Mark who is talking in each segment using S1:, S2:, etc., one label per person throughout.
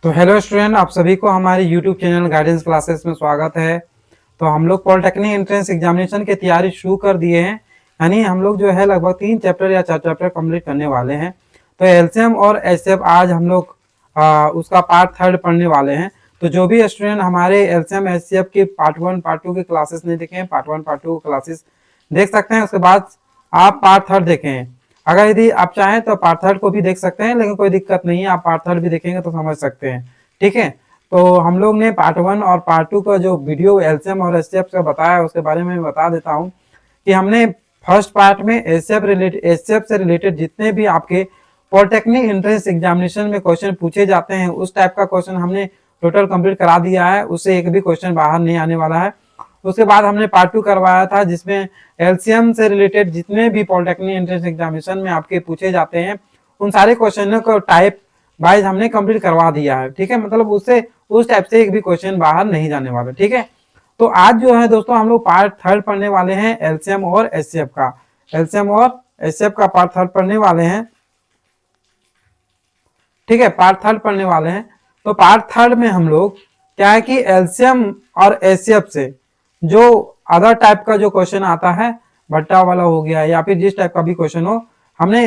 S1: तो hello student, आप सभी को हमारे यूट्यूब चैनल गाइडेंस क्लासेस में स्वागत है। तो हम लोग पॉलिटेक्निक एंट्रेंस एग्जामिनेशन की तैयारी शुरू कर दिए हैं। यानी हम लोग जो है लगभग 3 चैप्टर या 4 चैप्टर कंप्लीट करने वाले हैं। तो एलसीएम और एचसीएफ आज हम लोग उसका पार्ट 3 पढ़ने वाले हैं। तो जो भी स्टूडेंट हमारे एलसीएम एचसीएफ की पार्ट 1 पार्ट 2 की क्लासेस नहीं देखे हैं, पार्ट 1 पार्ट 2 क्लासेस देख सकते हैं। उसके बाद आप पार्ट 3 देखें। अगर यदि आप चाहें तो पार्ट 3 को भी देख सकते हैं, लेकिन कोई दिक्कत नहीं है, आप पार्ट 3 भी देखेंगे तो समझ सकते हैं। ठीक है, तो हम लोग ने पार्ट 1 और पार्ट 2 का जो वीडियो एलसीएम और एचसीएफ का बताया उसके बारे में बता देता हूं कि हमने फर्स्ट पार्ट में एचसीएफ से रिलेटेड जितने भी आपके पॉलिटेक्निक एंट्रेंस एग्जामिनेशन में क्वेश्चन पूछे जाते हैं उस टाइप का क्वेश्चन हमने टोटल कंप्लीट करा दिया है। उससे एक भी क्वेश्चन बाहर नहीं आने वाला है। उसके बाद हमने पार्ट 2 करवाया था जिसमें एलसीएम से रिलेटेड जितने भी पॉलिटेक्निक एंट्रेंस एग्जामिनेशन में आपके पूछे जाते हैं उन सारे क्वेश्चनों को टाइप वाइज हमने कंप्लीट करवा दिया है। ठीक है, मतलब उससे उस टाइप से एक भी क्वेश्चन बाहर नहीं जाने वाला। ठीक है, तो आज जो है दोस्तों हम लोग पार्ट 3 पढ़ने वाले हैं एलसीएम और एचसीएफ का। एलसीएम और एचसीएफ का पार्ट 3 पढ़ने वाले हैं। ठीक है, पार्ट 3 पढ़ने वाले हैं। तो पार्ट 3 में हम लोग क्या है कि एलसीएम और एचसीएफ से जो अदर टाइप का जो क्वेश्चन आता है, भट्टा वाला हो गया या फिर जिस टाइप का भी क्वेश्चन हो, हमने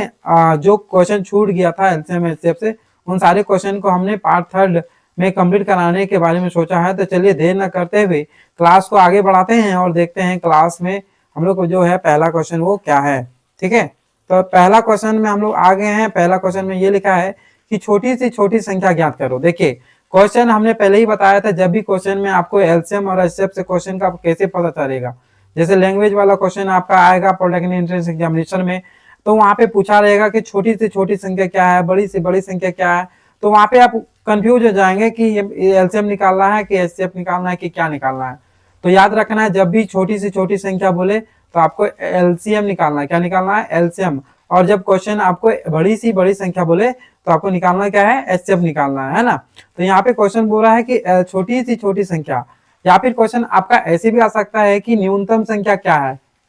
S1: जो क्वेश्चन छूट गया था एलसीएम एचसीएफ से उन सारे क्वेश्चन को हमने पार्ट 3 में कंप्लीट कराने के बारे में सोचा है। तो चलिए देर न करते हुए क्लास को आगे बढ़ाते हैं और देखते हैं क्लास में हम लोग को जो है पहला क्वेश्चन वो क्या है। ठीक है, तो पहला क्वेश्चन में हम लोग आ गए हैं। पहला क्वेश्चन में ये लिखा है कि छोटी से छोटी संख्या ज्ञात करो। देखिए क्वेश्चन हमने पहले ही बताया था, जब भी क्वेश्चन में आपको एलसीएम और एचसीएफ से क्वेश्चन का कैसे पता चलेगा। जैसे लैंग्वेज वाला क्वेश्चन आपका आएगा पॉलिटेक्निक एंट्रेंस एग्जामिनेशन में, तो वहां पे पूछा रहेगा कि छोटी से छोटी संख्या क्या है, बड़ी से बड़ी संख्या क्या है। तो वहां पे आप कंफ्यूज हो जाएंगे कि ये एलसीएम निकालना है कि एचसीएफ निकालना है कि क्या निकालना है। तो याद रखना है, जब भी छोटी से छोटी संख्या बोले तो आपको एलसीएम निकालना है। क्या निकालना है? एलसीएम। और जब क्वेश्चन आपको बड़ी सी बड़ी संख्या बोले तो आपको निकालना क्या है? एचसीएफ निकालना है ना। तो यहाँ पे क्वेश्चन बोल रहा है कि छोटी सी छोटी संख्या, या फिर क्वेश्चन आपका ऐसे भी आ सकता है कि न्यूनतम संख्या क्या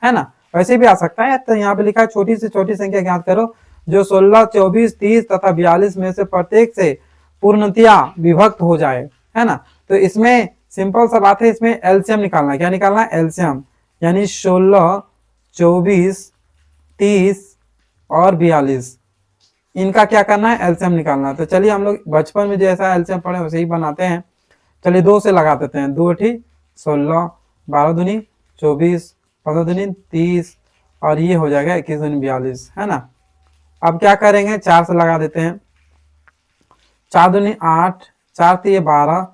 S1: है ना, वैसे भी आ सकता है। तो यहाँ पे लिखा है छोटी से छोटी संख्या ज्ञात करो जो 16, 24, 30 तथा 42 में से प्रत्येक से पूर्णतया विभक्त हो जाए, है ना। तो इसमें सिंपल सा बात है, इसमें एलसीएम निकालना है। क्या निकालना है? एलसीएम। यानी 16, 24, 30 और 42 इनका क्या करना है? एलसीएम निकालना है। तो चलिए हम लोग बचपन में जैसा एलसीएम पढ़े वैसे ही बनाते हैं। चलिए 2 से लगा देते हैं। 2 ठी 16, 12 दूनी 24, 15 दूनी 30 और ये हो जाएगा 21 दूनी 42, है ना। अब क्या करेंगे? 4 से लगा देते हैं। 4 दूनी 8, 4 तिये 12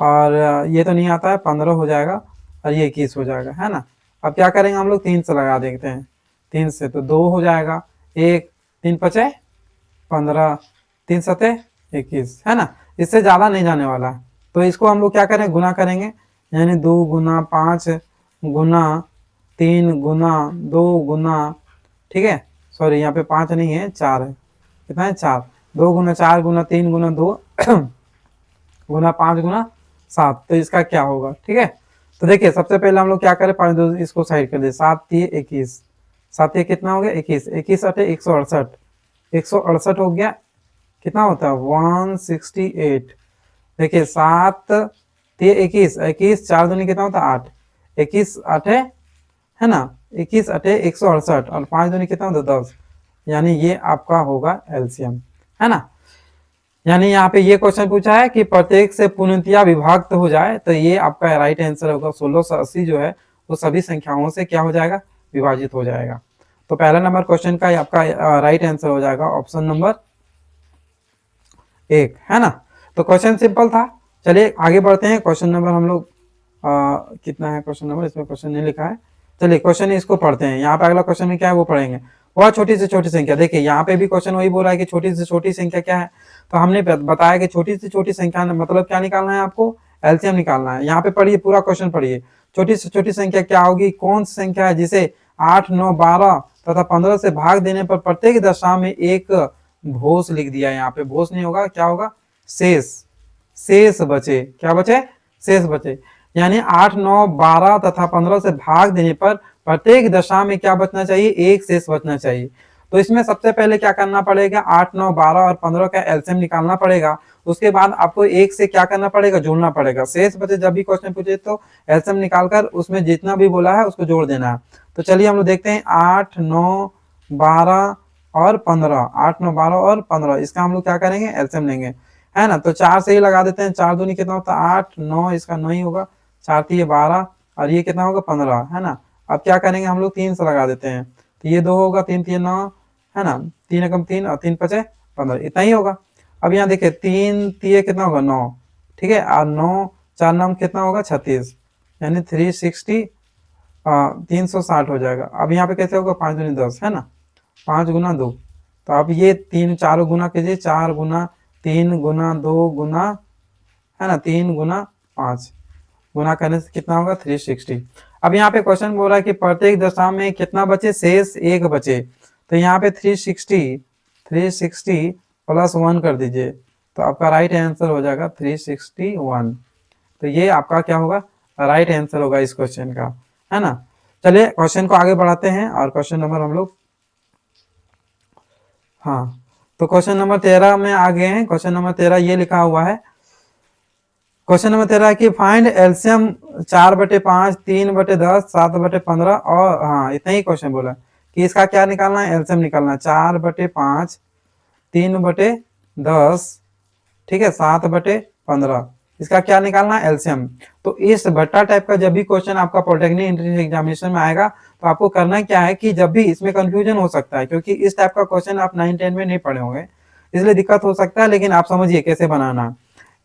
S1: और ये तो नहीं आता है, 15 हो जाएगा और ये 21 हो जाएगा, है ना। अब क्या करेंगे हम लोग? 3 से लगा देते हैं। 3 से तो 2 हो जाएगा, 1 3 5 15, 3 7 21, है ना। इससे ज्यादा नहीं जाने वाला। तो इसको हम लोग क्या करें? गुना करेंगे। यानी 2 गुना 5 गुना 3 गुना 2 गुना, ठीक है, सॉरी यहाँ पे 5 नहीं है, 4 है। कितना है? 4। 2 गुना 4 गुना 3 गुना 2 गुना 5 गुना 7। तो इसका क्या होगा? ठीक है, तो देखिए सबसे पहले हम लोग क्या करें? 5 2 इसको साइड कर दे। 7 3 21, 7 ये कितना हो गया? 21, 21 8 168, 168 हो गया। कितना होता है? 168। देखिए 7 3 21, 21 4 दूनी कितना होता है? 8, 21 8 है ना, 21 8 168 और 5 दूनी कितना होता है? 10। यानी ये आपका होगा एलसीएम, है ना। यानी यहाँ पे ये क्वेश्चन पूछा है कि प्रत्येक से पूर्णतया विभक्त हो जाए, तो ये आपका राइट आंसर होगा। 1680 जो है वो सभी संख्याओं से क्या हो जाएगा? विभाजित हो जाएगा। तो पहला नंबर क्वेश्चन का आपका राइट आंसर हो जाएगा ऑप्शन नंबर 1, है ना। तो क्वेश्चन सिंपल था। चलिए आगे बढ़ते हैं। क्वेश्चन नंबर हम लोग कितना है क्वेश्चन नंबर? इसमें क्वेश्चन नहीं लिखा है। चलिए क्वेश्चन इसको पढ़ते हैं। यहाँ पे अगला क्वेश्चन में क्या है वो पढ़ेंगे। वह छोटी से छोटी संख्या। देखिए यहाँ पे भी क्वेश्चन वही बोल रहा है कि छोटी से छोटी संख्या क्या है। तो हमने बताया कि छोटी से छोटी संख्या मतलब क्या निकालना है? आपको एलसीएम निकालना है। यहाँ पे पढ़िए, पूरा क्वेश्चन पढ़िए। छोटी से छोटी संख्या क्या होगी? कौन सी संख्या है जिसे 8 9 12 तथा 15 से भाग देने पर प्रत्येक दशा में एक भोस लिख दिया। यहाँ पे भोस नहीं होगा, क्या होगा? शेष। शेष बचे। क्या बचे? शेष बचे। यानी 8 9 12 तथा 15 से भाग देने पर प्रत्येक दशा में क्या बचना चाहिए? एक शेष बचना चाहिए। तो इसमें सबसे पहले क्या करना पड़ेगा, 8, 9, 12 और 15 का एलसीएम निकालना पड़ेगा। उसके बाद आपको एक से क्या करना पड़ेगा, जोड़ना पड़ेगा। शेष बचे जब भी क्वेश्चन पूछे तो एलसीएम निकालकर उसमें जितना भी बोला है उसको जोड़ देना है। तो चलिए हम लोग देखते हैं 8, 9, 12 और 15, 8, 9, 12 और 15, इसका हम लोग क्या करेंगे, एलसीएम लेंगे, है ना। तो 4 से ही लगा देते हैं, 4 दूनी कितना होता है 8, 9 इसका 9 ही होगा, 4 3 12 और ये कितना होगा 15, है ना। अब क्या करेंगे हम लोग 3 से लगा देते हैं, तो ये 2 होगा, 3 3 9, है ना, 3 एकम 3 और 3 5 15, इतना ही होगा। अब यहाँ देखिए 3 3 कितना होगा 9, ठीक है, और 9 4 9 कितना होगा 36, यानी 360 360 हो जाएगा। अब यहाँ पे कैसे होगा 5 दूनी 10, है ना, 5 गुना 2, तो अब ये 3 4 गुना कीजिए, 4 गुना 3 गुना 2 गुना, है ना, 3 गुना 5 गुना करने से कितना होगा 360। अब यहाँ पे क्वेश्चन बोल रहा है कि प्रत्येक दशा में कितना बचे, शेष 1 बचे। तो यहाँ पे 360 प्लस 1 कर दीजिए, तो आपका राइट आंसर हो जाएगा 361। तो ये आपका क्या होगा, राइट आंसर होगा इस क्वेश्चन का, है ना। चलिए क्वेश्चन को आगे बढ़ाते हैं और क्वेश्चन नंबर हम लोग, हाँ, तो क्वेश्चन नंबर 13 में आ गए हैं। क्वेश्चन नंबर 13 ये लिखा हुआ है, क्वेश्चन नंबर 13 की फाइंड एलसीएम 4/5, 3/10, 7/15 और, हाँ इतना ही क्वेश्चन बोला कि इसका क्या निकालना है, एलसीएम निकालना है। 4/5, 3/10, ठीक है, 7/15, इसका क्या निकालना है, एलसीएम। तो इस भट्टा टाइप का जब भी क्वेश्चन आपका पॉलिटेक्निक एंट्रेंस एग्जामिनेशन में आएगा तो आपको करना क्या है कि जब भी इसमें कंफ्यूजन हो सकता है, क्योंकि इस टाइप का क्वेश्चन आप 9 10 में नहीं पढ़े होंगे, इसलिए दिक्कत हो सकता है, लेकिन आप समझिए कैसे बनाना।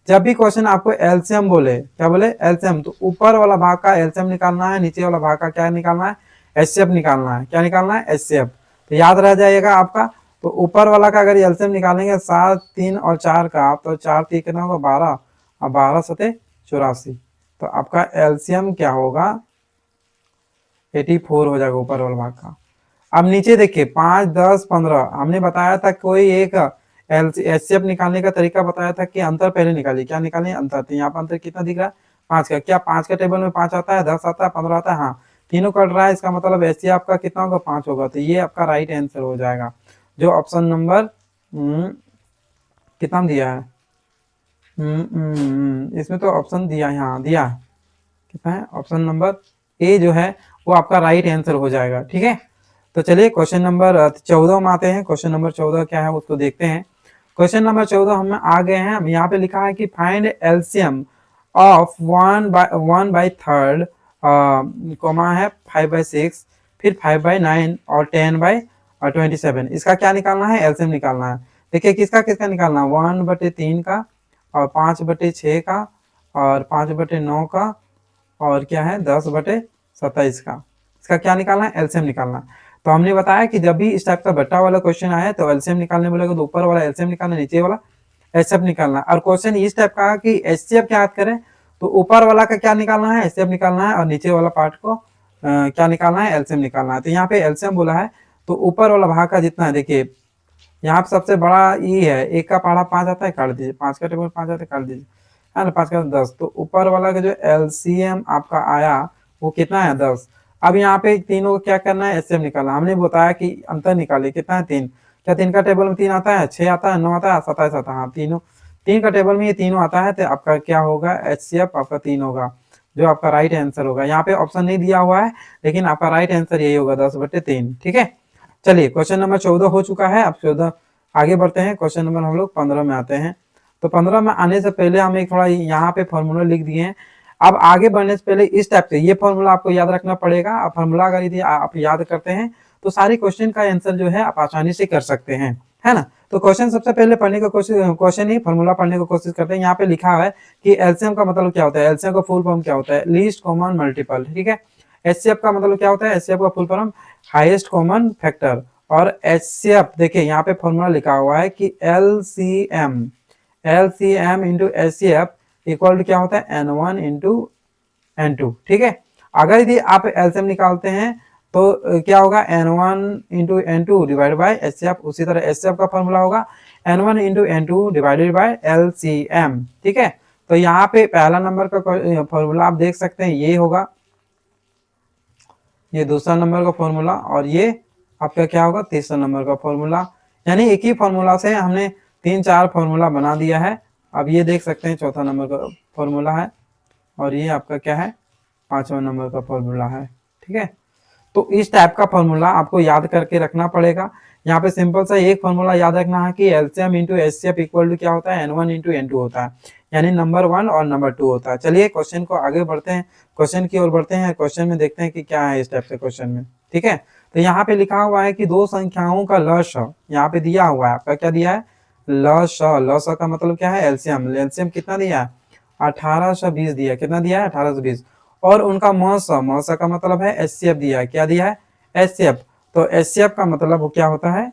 S1: जब भी क्वेश्चन आपको एलसीएम बोले, क्या बोले, एलसीएम, तो ऊपर वाला भाग का एलसीएम निकालना है, नीचे वाला भाग का क्या निकालना है, एचसीएफ निकालना है। क्या निकालना है, एचसीएफ। तो याद रह जाएगा आपका। तो ऊपर वाला का अगर एलसीएम निकालेंगे 7, 3 और 4 का, तो 4 3 कितना होगा 12 और 12 7 84, तो आपका एलसीएम क्या होगा 84 हो जाएगा ऊपर वाला भाग का। अब नीचे देखिए 5, 10, 15, हमने बताया था कोई एक एचसीएफ निकालने का तरीका बताया था कि अंतर पहले निकालिए। क्या निकालें, अंतर। तो यहाँ पर अंतर कितना दिख रहा है 5 का। क्या 5 का टेबल में 5 आता है, 10 आता है, 15 आता है, हाँ तीनों कट रहा है, इसका मतलब एचसीएफ आपका कितना होगा 5 होगा। तो ये आपका राइट आंसर हो जाएगा, जो ऑप्शन नंबर कितना दिया है, इसमें तो ऑप्शन दिया है, हाँ दिया है, कितना है, ऑप्शन नंबर ए जो है वो आपका राइट आंसर हो जाएगा, ठीक है। तो चलिए क्वेश्चन नंबर 14 में आते हैं। क्वेश्चन नंबर 14 क्या है उसको देखते हैं। क्वेश्चन नंबर 14 हम आ गए हैं। अब यहाँ पे लिखा है कि फाइंड एलसीएम ऑफ 1/3 कॉमा है 5/6, फिर 5/9 और 10/27, इसका क्या निकालना है, एलसीएम निकालना है। देखिए किसका किसका निकालना है, 1/3 का और 5/6 का और 5/9 का और क्या है 10/27 का, इसका क्या निकालना है, एलसीएम निकालना। तो हमने बताया कि जब भी इस टाइप का बट्टा वाला क्वेश्चन आया तो एलसीएम निकालने बोलेगा तो ऊपर वाला एलसीएम निकालना, नीचे वाला एचसीएफ निकालना। और क्वेश्चन इस टाइप का कि एचसीएफ क्या याद करें तो ऊपर वाला का क्या निकालना है, एचसीएफ निकालना है, और नीचे वाला पार्ट को क्या निकालना है, एलसीएम निकालना है। तो यहाँ पे एलसीएम बोला है तो ऊपर वाला भाग का जितना है, देखिए यहाँ पे सबसे बड़ा ये है, एक का पहाड़ा 5 आता है, काट दीजिए, 5 का टेबल 5 आता है, काट दीजिए, है ना, 5 का 10, तो ऊपर वाला का जो एलसीएम आपका आया वो कितना है 10। अब यहाँ पे तीनों को क्या करना है, एचसीएफ निकालना। हमने बताया कि अंतर निकालिए, कितना है 3, क्या 3 का टेबल में 3 आता है, 6 आता है, 9 आता है, 27 आता है, हाँ तीनों 3 का टेबल में ये तीनों आता है, तो आपका क्या होगा, एचसीएफ आपका 3 होगा, जो आपका राइट आंसर होगा। यहाँ पे ऑप्शन नहीं दिया हुआ है, लेकिन आपका राइट आंसर यही होगा 10/3, ठीक है। चलिए क्वेश्चन नंबर 14 हो चुका है। अब 14 आगे बढ़ते हैं। क्वेश्चन नंबर हम लोग 15 में आते हैं। तो 15 में आने से पहले हम एक थोड़ा यहाँ पे फॉर्मूला लिख दिए हैं। अब आगे बढ़ने से पहले इस टाइप से ये फॉर्मूला आपको याद रखना पड़ेगा। आप फॉर्मूला अगर यदि आप याद करते हैं तो सारे क्वेश्चन का आंसर जो है आप आसानी से कर सकते हैं, है ना। तो क्वेश्चन सबसे पहले पढ़ने का कोशिश, क्वेश्चन ही फॉर्मूला पढ़ने की कोशिश करते हैं। यहाँ पे लिखा है कि एलसीएम का मतलब क्या होता है, एलसीएम का फुल फॉर्म क्या होता है, लीस्ट कॉमन मल्टीपल, ठीक है। एचसीएफ का मतलब क्या होता है, एचसीएफ का full form highest common factor. और एचसीएफ देखिए यहाँ पे फॉर्मूला लिखा हुआ है कि LCM into HCF equal to क्या होता है, N1 इंटू N2, ठीक है। अगर यदि आप एलसीएम निकालते हैं तो क्या होगा, N1 into N2 divide by HCF. उसी तरह एचसीएफ का फॉर्मूला होगा N1 into N2 divided by LCM, ठीक है। तो यहाँ पे पहला नंबर का फॉर्मूला आप देख सकते हैं ये होगा, ये दूसरा नंबर का फॉर्मूला, और ये आपका क्या होगा, तीसरा नंबर का फॉर्मूला। यानी एक ही फॉर्मूला से हमने 3-4 फॉर्मूला बना दिया है। अब ये देख सकते हैं चौथा नंबर का फॉर्मूला है, और ये आपका क्या है, 5वां नंबर का फॉर्मूला है। ठीक है, तो इस टाइप का फॉर्मूला आपको याद करके रखना पड़ेगा। यहाँ पे सिंपल सा एक फॉर्मूला याद रखना है कि LCM into HCF equal to क्या होता है, N1 इंटू N2 होता है, यानी नंबर 1 और नंबर 2 होता है। चलिए क्वेश्चन को आगे बढ़ते हैं, क्वेश्चन की ओर बढ़ते हैं। क्वेश्चन में देखते हैं कि क्या है इस टाइप से क्वेश्चन में। ठीक है, तो यहाँ पे लिखा हुआ है कि दो संख्याओं का लसाअ, यहाँ पे दिया हुआ है आपका क्या दिया है, लसाअ। लसाअ का मतलब क्या है, एलसीएम। एलसीएम कितना दिया है, 1820 दिया है। कितना दिया है, 1820। और उनका मौसा, मौसा का मतलब है एचसीएफ दिया है। क्या दिया है, एचसीएफ। तो एचसीएफ का मतलब वो क्या होता है,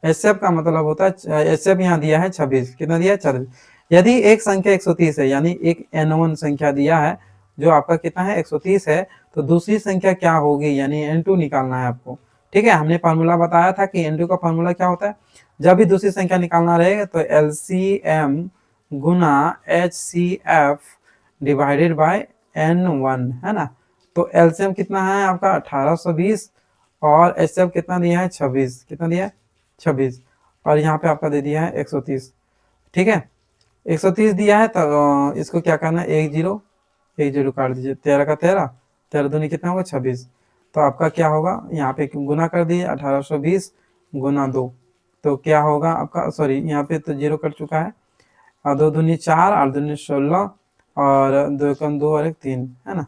S1: एचसीएफ का मतलब होता है, एचसीएफ यहाँ दिया है 26। कितना दिया है, 26। यदि एक संख्या 130 है, यानी एक N1 संख्या दिया है जो आपका कितना है, 130 है, तो दूसरी संख्या क्या होगी, यानी N2 निकालना है आपको। ठीक है, हमने फार्मूला बताया था कि N2 का फार्मूला क्या होता है, जब भी दूसरी संख्या निकालना रहेगा तो LCM Guna HCF divided by N1, है ना। तो LCM कितना है आपका 1820, और HCF कितना दिया है, 26। कितना दिया है, 26, और यहाँ पे आपका दे दिया है 130। ठीक है, 130 दिया है, तो इसको क्या करना है, 1 0 काट दीजिए, 13 का 13, 13 दूनी कितना होगा, 26। तो आपका क्या होगा, यहाँ पे गुना कर दिए, 1820 गुना 2, तो क्या होगा आपका, सॉरी यहाँ पे तो 0 कट चुका है, और 2 दूनी 4, 8 दूनी 16, और 2 कम 2 और 1 3, है ना।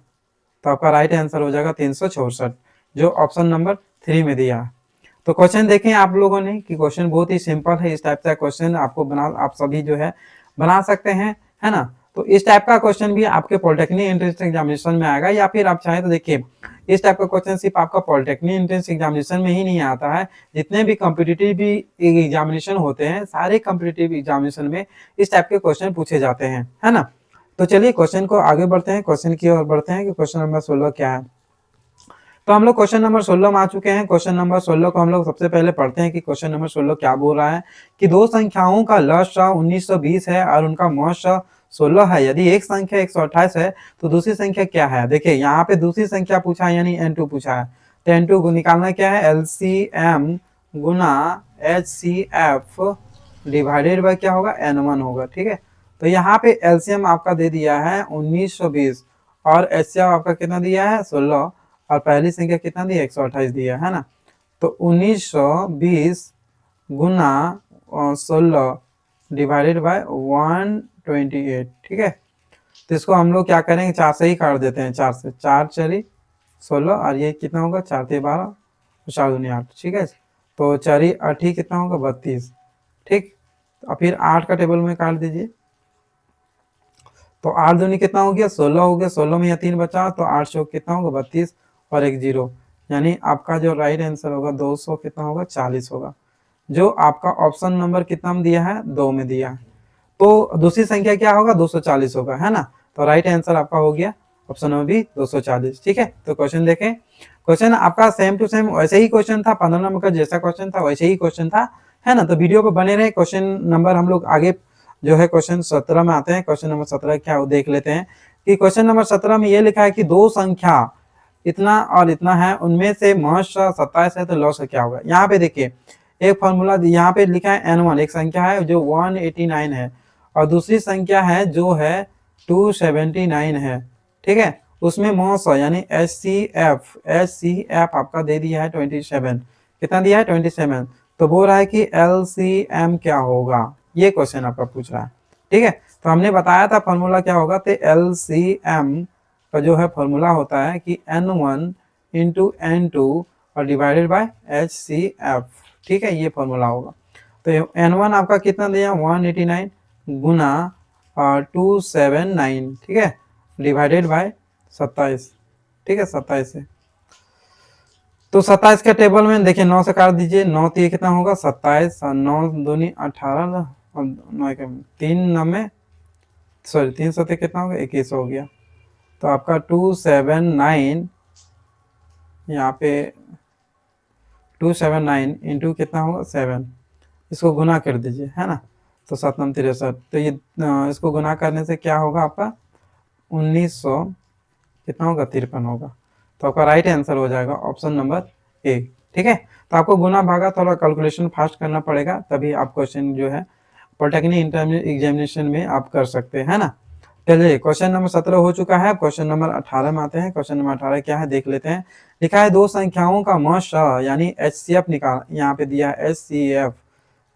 S1: तो आपका राइट आंसर हो जाएगा 364, जो ऑप्शन नंबर 3 में दिया है। तो क्वेश्चन देखें आप लोगों ने कि क्वेश्चन बहुत ही सिंपल है। इस टाइप का क्वेश्चन आपको आप सभी जो है बना सकते हैं, है ना। तो इस टाइप का क्वेश्चन भी आपके पॉलिटेक्निक एंट्रेंस एग्जामिनेशन में आएगा, या फिर आप चाहें तो देखिए इस टाइप का क्वेश्चन सिर्फ आपका पॉलिटेक्निक एंट्रेंस एग्जामिनेशन में ही नहीं आता है, जितने भी कॉम्पिटिटिव भी एग्जामिनेशन होते हैं, सारे कॉम्पिटिटिव एग्जामिनेशन में इस टाइप के क्वेश्चन पूछे जाते हैं, है ना। तो चलिए क्वेश्चन को आगे बढ़ते हैं, क्वेश्चन की ओर बढ़ते हैं कि क्वेश्चन नंबर 16 क्या है। तो हम लोग क्वेश्चन नंबर 16 में आ चुके हैं। क्वेश्चन नंबर 16 को हम लोग सबसे पहले पढ़ते हैं कि क्वेश्चन नंबर 16 क्या बोल रहा है, कि दो संख्याओं का लसाअ 1920 है और उनका मौसा 16 है। यदि एक संख्या 128 है तो दूसरी संख्या क्या है। देखिए यहाँ पे दूसरी संख्या पूछा है, यानी N2 पूछा है, तो N2 को निकालना क्या है, LCM Guna HCF divided by क्या होगा, N1 होगा। ठीक है, तो यहाँ पे LCM आपका दे दिया है 1920, और HCF आपका कितना दिया है, 16, और पहली संख्या कितना दिया, 128 दिया है ना। तो 1920 गुना 16 डिवाइडेड बाय 128। ठीक है, तो इसको हम लोग क्या करेंगे, 4 से ही काट देते हैं, 4 से, 4 चली 16, और ये कितना होगा, 4 × 12, 4 दूनी 8। ठीक है, तो 4 8 ही कितना होगा, 32। ठीक, और फिर 8 का टेबल में काट दीजिए, तो 8 दूनी कितना हो गया, 16 हो गया, 16 में यह 3 बचा, तो 8 चौक कितना होगा, 32, और 1 0, यानी आपका जो राइट आंसर होगा 200 कितना होगा, 40 होगा, जो आपका ऑप्शन नंबर कितना में दिया है, 2 में दिया है। तो दूसरी संख्या क्या होगा, 240 होगा, है ना। तो राइट आंसर आपका हो गया ऑप्शन नंबर बी, 240। ठीक है, तो क्वेश्चन देखें, क्वेश्चन आपका सेम टू सेम वैसे ही क्वेश्चन था, 15 नंबर का जैसा क्वेश्चन था वैसे ही क्वेश्चन था, है ना। तो वीडियो पर बने रहे। क्वेश्चन नंबर हम लोग आगे जो है क्वेश्चन 17 में आते हैं। क्वेश्चन नंबर 17 क्या, वो देख लेते हैं कि क्वेश्चन नंबर 17 में ये लिखा है कि दो संख्या इतना और इतना है, उनमें से मौसा 27 है, तो लॉस क्या होगा। यहाँ पे देखिए एक फॉर्मूला यहाँ पे लिखा है N1, एक संख्या है जो 189 है, और दूसरी संख्या है जो है 279 है। ठीक है, उसमें मौसा यानी HCF आपका दे दिया है 27। कितना दिया है, 27। तो बोल रहा है कि LCM क्या होगा, ये क्वेश्चन आपका पूछ रहा है। ठीक है, तो हमने बताया था फॉर्मूला क्या होगा, तो LCM का जो है फॉर्मूला होता है कि N1 इंटू N2 और डिवाइडेड बाय HCF। ठीक है, ये फॉर्मूला होगा। तो N1 आपका कितना दिया, 189 गुना 279। ठीक है, डिवाइडेड बाय 27। ठीक है, 27 से, तो 27 के टेबल में देखिए 9 से काट दीजिए, 9 तो ये कितना होगा, 27, 9 दूनी 18, और 9 के 3 9 सॉरी 3 7 कितना होगा, 21 हो गया। तो आपका 279 यहाँ पे 279 इंटू कितना होगा, 7, इसको गुना कर दीजिए, है ना। तो 7 9 63, तो ये इसको गुना करने से क्या होगा आपका 1900 कितना होगा, 53 होगा। तो आपका राइट आंसर हो जाएगा ऑप्शन नंबर ए। ठीक है। तो आपको गुना भागा थोड़ा कैलकुलेशन फास्ट करना पड़ेगा, तभी आप क्वेश्चन जो है पॉलिटेक्निक इंटरमीडिएट एग्जामिनेशन में आप कर सकते हैं ना। चलिए क्वेश्चन नंबर 17 हो चुका है, क्वेश्चन नंबर 18 में आते हैं। क्वेश्चन नंबर 18 क्या है देख लेते हैं। लिखा है दो संख्याओं का मश यानी HCF निकाल, यहाँ पे दिया है HCF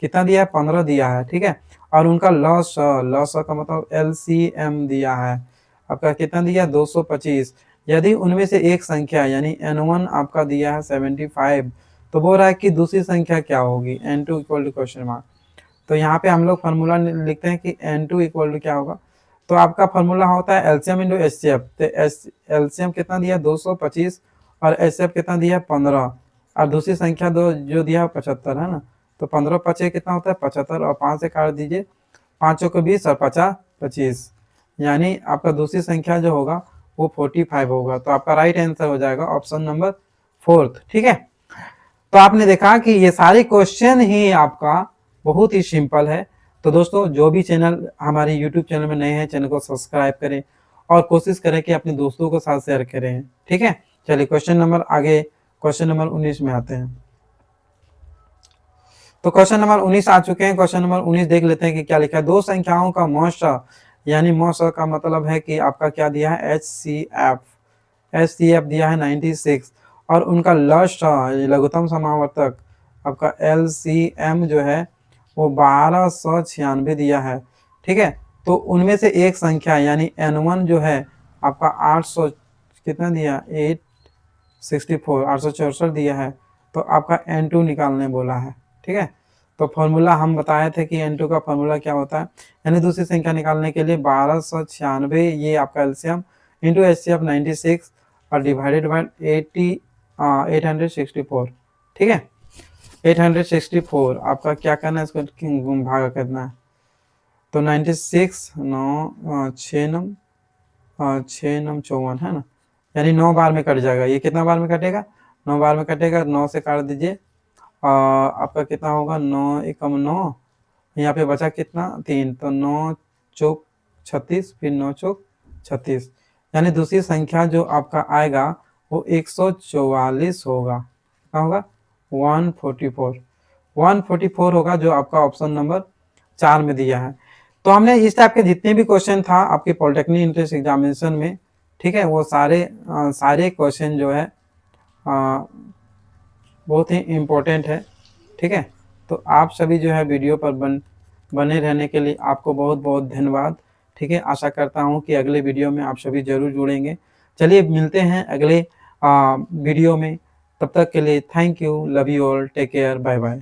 S1: कितना दिया है 15 दिया है, ठीक है। और उनका लॉस का मतलब LCM दिया है आपका कितना दिया 225। यदि उनमें से एक संख्या यानी N1 आपका दिया है 75, तो बोल रहा है कि दूसरी संख्या क्या होगी N2 equal to question mark. तो यहाँ पे हम लोग फार्मूला लिखते हैं कि N2 इक्वल टू क्या होगा, तो आपका फार्मूला होता है LCM इंटू HCF। तो LCM कितना दिया 225 और HCF कितना दिया 15, और दूसरी संख्या दो जो दिया 75 है ना। तो 15 पचे कितना होता है 75, और 5 से काट दीजिए, 5 को 20 और 50 25, यानी आपका दूसरी संख्या जो होगा वो 45 होगा। तो आपका राइट आंसर हो जाएगा ऑप्शन नंबर 4, ठीक है। तो आपने देखा कि ये सारे क्वेश्चन ही आपका बहुत ही सिंपल है। तो दोस्तों जो भी चैनल हमारे YouTube चैनल में नए हैं, चैनल को सब्सक्राइब करें और कोशिश करें कि अपने दोस्तों को साथ शेयर करें, ठीक है। चलिए क्वेश्चन नंबर आगे, क्वेश्चन नंबर 19 में आते हैं। तो क्वेश्चन नंबर 19 आ चुके हैं। क्वेश्चन नंबर 19 देख लेते हैं कि क्या लिखा है। दो संख्याओं का मौसा, यानी मौसा का मतलब है कि आपका क्या दिया है HCF दिया है 96, और उनका लघुत्तम समावर्तक आपका LCM जो है वो 1296 दिया है, ठीक है। तो उनमें से एक संख्या यानी N1 जो है आपका 800 कितना दिया 864 दिया है। तो आपका N2 निकालने बोला है, ठीक है। तो फॉर्मूला हम बताए थे कि N2 का फॉर्मूला क्या होता है, यानी दूसरी संख्या निकालने के लिए 1296 ये आपका LCM इंटू HCF 96 और डिवाइडेड बाय 864, ठीक है। 864 आपका क्या करना है, इसको भागा करना है। तो 96 9 6 नम 54 है ना, यानी 9 बार में कट जाएगा। ये कितना बार में कटेगा 9 बार में कटेगा, 9 से काट दीजिए, आपका कितना होगा 9 एकम 9, यहाँ पे बचा कितना 3, तो 9 चौक 36, फिर 9 चौक 36, यानी दूसरी संख्या जो आपका आएगा वो 144 होगा। क्या होगा 144 होगा, जो आपका ऑप्शन नंबर 4 में दिया है। तो हमने इस टाइप के जितने भी क्वेश्चन था आपके पॉलिटेक्निक इंट्रेंस एग्जामिनेशन में, ठीक है, वो सारे क्वेश्चन जो है बहुत ही इम्पोर्टेंट है, ठीक है। तो आप सभी जो है वीडियो पर बने रहने के लिए आपको बहुत बहुत धन्यवाद, ठीक है। आशा करता हूँ कि अगले वीडियो में आप सभी जरूर जुड़ेंगे। चलिए मिलते हैं अगले वीडियो में, तब तक के लिए thank you, love you all, take care, bye bye.